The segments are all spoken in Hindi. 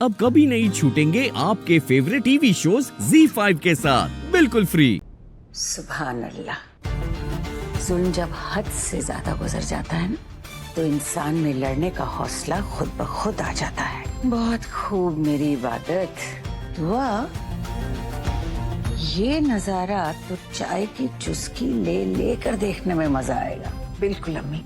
अब कभी नहीं छूटेंगे आपके फेवरेट टीवी शोज ZEE5 के साथ बिल्कुल फ्री। सुभान अल्लाह, जुल्म जब हद से ज्यादा गुजर जाता है ना, तो इंसान में लड़ने का हौसला खुद ब खुद आ जाता है। बहुत खूब मेरी इबादत। दुआ, ये नजारा तो चाय की चुस्की ले लेकर देखने में मजा आएगा। बिल्कुल अम्मी।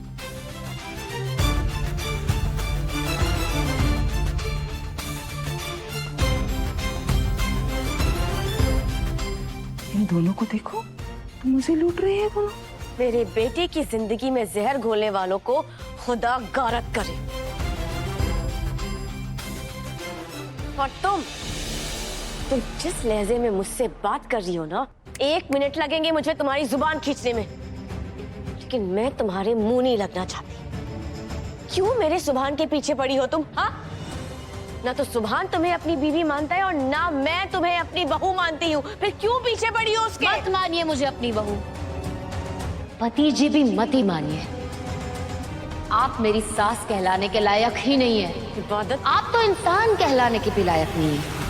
इन दोनों को देखो, तो मुझे लूट रहे हैं दोनों। मेरे बेटे की जिंदगी में जहर घोलने वालों को खुदा गारत करे। और तुम जिस लहजे में मुझसे बात कर रही हो ना, 1 मिनट लगेंगे मुझे तुम्हारी जुबान खींचने में, लेकिन मैं तुम्हारे मुंह नहीं लगना चाहती। क्यों मेरे सुभान के पीछे पड़ी हो तुम? हाँ, ना तो सुभान तुम्हें अपनी बीवी मानता है और ना मैं तुम्हें अपनी बहू मानती हूँ। फिर क्यों पीछे पड़ी हो उसके? मत मानिए मुझे अपनी बहू, भतीजी भी मत ही मानिए। आप मेरी सास कहलाने के लायक ही नहीं है। इबादत, आप तो इंसान कहलाने के भी लायक नहीं है।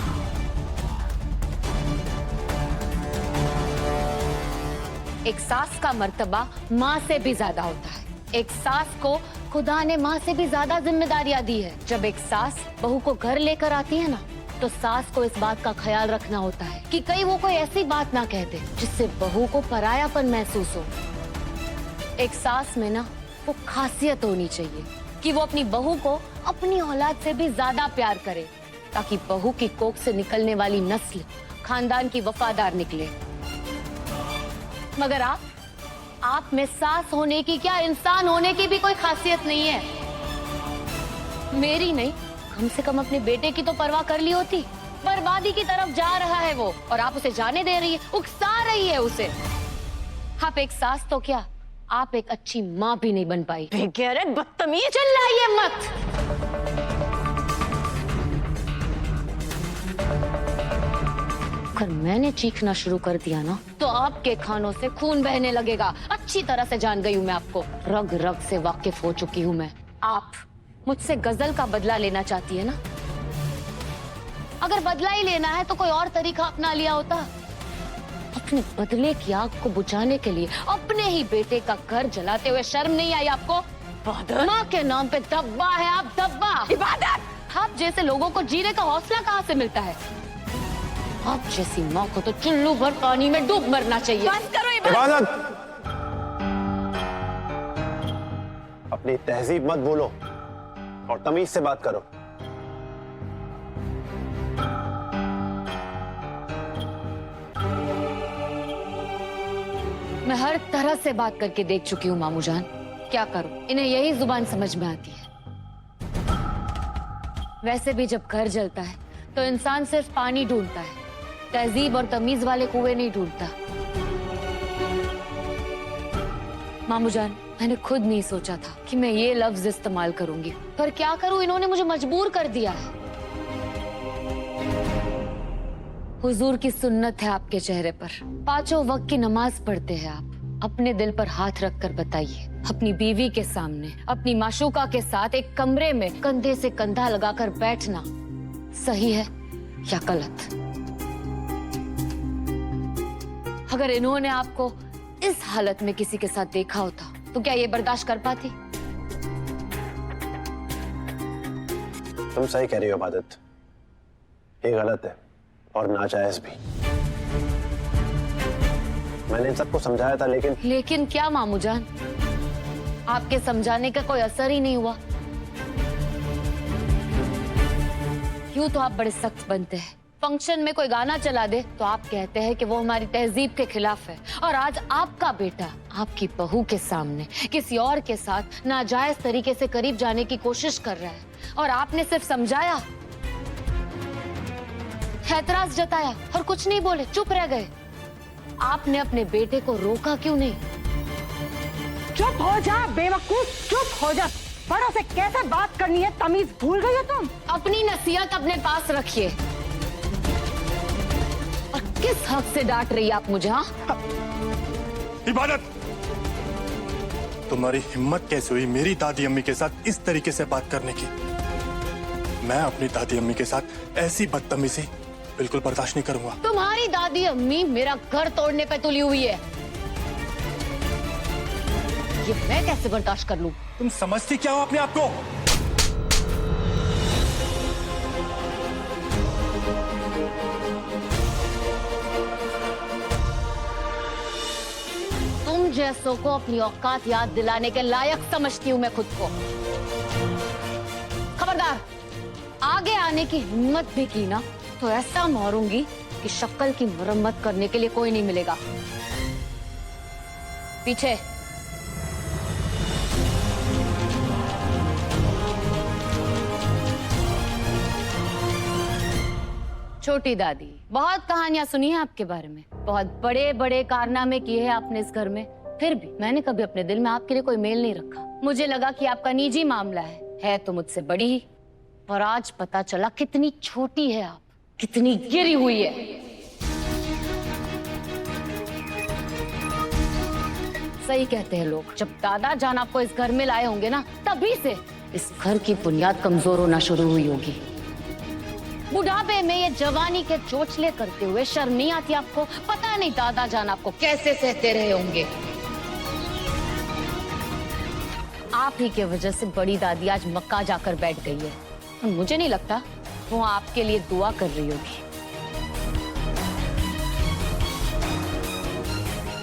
एक सास का मर्तबा माँ से भी ज्यादा होता है। एक सास को खुदा ने माँ से भी ज्यादा जिम्मेदारियां दी है। जब एक सास बहू को घर लेकर आती है ना, तो सास को इस बात का ख्याल रखना होता है कि कहीं वो कोई ऐसी बात ना कह दे जिससे बहू को परायापन महसूस हो। एक सास में ना वो खासियत होनी चाहिए कि वो अपनी बहू को अपनी औलाद से भी ज्यादा प्यार करे, ताकि बहू की कोख से निकलने वाली नस्ल खानदान की वफादार निकले। मगर आप में सास होने की क्या, इंसान होने की भी कोई खासियत नहीं है। मेरी नहीं, कम से कम अपने बेटे की तो परवाह कर ली होती। बर्बादी की तरफ जा रहा है वो, और आप उसे जाने दे रही है, उकसा रही है उसे। आप एक सास तो क्या, आप एक अच्छी माँ भी नहीं बन पाई। बेगैरत, बदतमीज। चिल्लाइए मत। अगर मैंने चीखना शुरू कर दिया ना, तो आपके खानों से खून बहने लगेगा। अच्छी तरह से जान गई हूँ मैं आपको, रग रग से वाकिफ हो चुकी हूँ मैं। आप मुझसे गजल का बदला लेना चाहती है ना? अगर बदला ही लेना है तो कोई और तरीका अपना लिया होता। अपने बदले की आग को बुझाने के लिए अपने ही बेटे का घर जलाते हुए शर्म नहीं आई आपको? माँ के नाम पे दब्बा है आप, दब्बा। इबादत, आप जैसे लोगों को जीने का हौसला कहाँ से मिलता है? आप जैसी माँ को तो चुल्लू भर पानी में डूब मरना चाहिए। बंद करो इबादत, अपनी तहजीब मत भूलो और तमीज से बात करो। मैं हर तरह से बात करके देख चुकी हूँ मामू जान, क्या करूं, इन्हें यही जुबान समझ में आती है। वैसे भी जब घर जलता है तो इंसान सिर्फ पानी ढूंढता है, तहजीब और तमीज वाले कुएं नहीं ढूंढता। मामू जान, मैंने खुद नहीं सोचा था कि मैं ये लफ्ज इस्तेमाल करूंगी, पर क्या करूं, इन्होंने मुझे मजबूर कर दिया है। हुजूर की सुन्नत है आपके चेहरे पर, 5 वक्त की नमाज पढ़ते हैं आप। अपने दिल पर हाथ रखकर बताइए, अपनी बीवी के सामने अपनी माशूका के साथ एक कमरे में कंधे से कंधा लगाकर बैठना सही है या गलत? अगर इन्होंने आपको इस हालत में किसी के साथ देखा होता तो क्या ये बर्दाश्त कर पाती? तुम सही कह रही हो इबादत, ये गलत है और नाजायज भी। मैंने इन सबको समझाया था, लेकिन क्या मामू जान, आपके समझाने का कोई असर ही नहीं हुआ। यूं तो आप बड़े सख्त बनते हैं, फंक्शन में कोई गाना चला दे तो आप कहते हैं कि वो हमारी तहजीब के खिलाफ है, और आज आपका बेटा आपकी बहू के सामने किसी और के साथ नाजायज तरीके से करीब जाने की कोशिश कर रहा है, और आपने सिर्फ समझाया, ऐतराज जताया और कुछ नहीं बोले, चुप रह गए। आपने अपने बेटे को रोका क्यों नहीं? चुप हो जा बेवकूफ, चुप हो जा। बड़ों से कैसे बात करनी है, तमीज भूल गई हो तुम? अपनी नसीहत अपने पास रखिए। और किस हक से डांट रही है आप मुझे? हाँ, इबादत, तुम्हारी हिम्मत कैसे हुई मेरी दादी अम्मी के साथ इस तरीके से बात करने की? मैं अपनी दादी अम्मी के साथ ऐसी बदतमीजी बिल्कुल बर्दाश्त नहीं करूंगा। तुम्हारी दादी अम्मी मेरा घर तोड़ने पे तुली हुई है, ये मैं कैसे बर्दाश्त कर लूं? तुम समझती क्या हो अपने आप को? तुम जैसों को अपनी औकात याद दिलाने के लायक समझती हूँ मैं खुद को। खबरदार, आगे आने की हिम्मत भी की ना तो ऐसा मारूंगी कि शक्ल की मरम्मत करने के लिए कोई नहीं मिलेगा। पीछे। छोटी दादी, बहुत कहानियां सुनी है आपके बारे में, बहुत बड़े बड़े कारनामे किए हैं आपने इस घर में, फिर भी मैंने कभी अपने दिल में आपके लिए कोई मेल नहीं रखा। मुझे लगा कि आपका निजी मामला है तो मुझसे बड़ी ही, पर आज पता चला कितनी छोटी है आप, कितनी गिरी हुई है। सही कहते हैं लोग, जब दादा जान आपको इस घर में लाए होंगे ना, तभी से इस घर की बुनियाद कमजोर होना शुरू हुई होगी। बुढ़ापे में ये जवानी के चोचले करते हुए शर्म नहीं आती आपको? पता नहीं दादा जान आपको कैसे सहते रहे होंगे। आप ही के वजह से बड़ी दादी आज मक्का जाकर बैठ गई है। मुझे नहीं लगता वो आपके लिए दुआ कर रही होगी।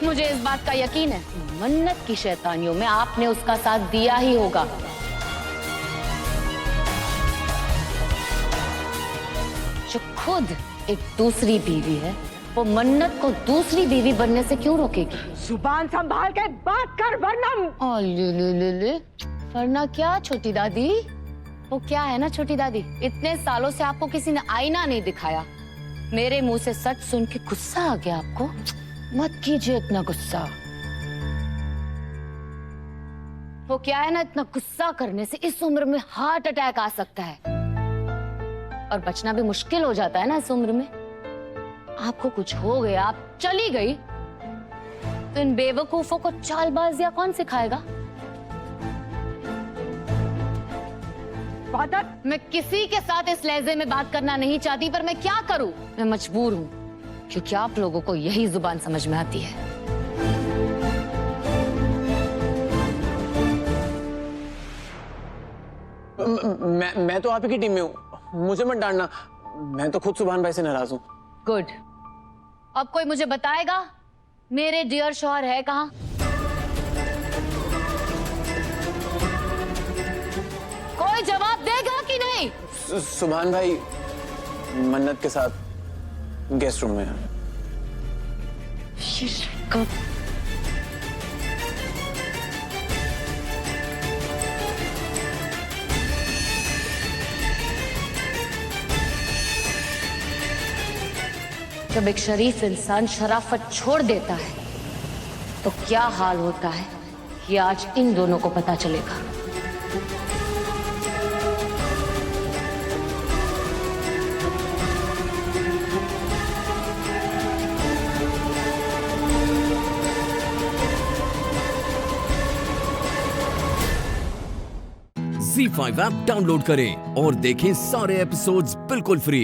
मुझे इस बात का यकीन है, मन्नत की शैतानियों में आपने उसका साथ दिया ही होगा। जो खुद एक दूसरी बीवी है, वो मन्नत को दूसरी बीवी बनने से क्यों रोकेगी? जुबान संभाल के बात कर वरना। ले। वरना क्या छोटी दादी? वो क्या है ना छोटी दादी, इतने सालों से आपको किसी ने आईना नहीं दिखाया, मेरे मुंह से सच सुन के गुस्सा आ गया आपको? मत कीजिए इतना गुस्सा। वो क्या है ना, इतना गुस्सा करने से इस उम्र में हार्ट अटैक आ सकता है और बचना भी मुश्किल हो जाता है ना इस उम्र में। आपको कुछ हो गया, आप चली गई, तो इन बेवकूफों को चालबाजियां कौन सिखाएगा? बादत, मैं किसी के साथ इस लहजे में बात करना नहीं चाहती, पर मैं क्या करूं? मैं मजबूर हूं, क्योंकि आप लोगों को यही जुबान समझ में आती है। मैं तो आप ही की टीम में हूँ, मुझे मत डांटना, मैं तो खुद सुभान भाई से नाराज हूँ। गुड। अब कोई मुझे बताएगा मेरे डियर शौहर है कहाँ? कोई जवाब देगा कि नहीं? सुभान भाई मन्नत के साथ गेस्ट रूम में है। जब एक शरीफ इंसान शराफत छोड़ देता है तो क्या हाल होता है, ये आज इन दोनों को पता चलेगा। Z5 ऐप डाउनलोड करें और देखें सारे एपिसोड्स बिल्कुल फ्री।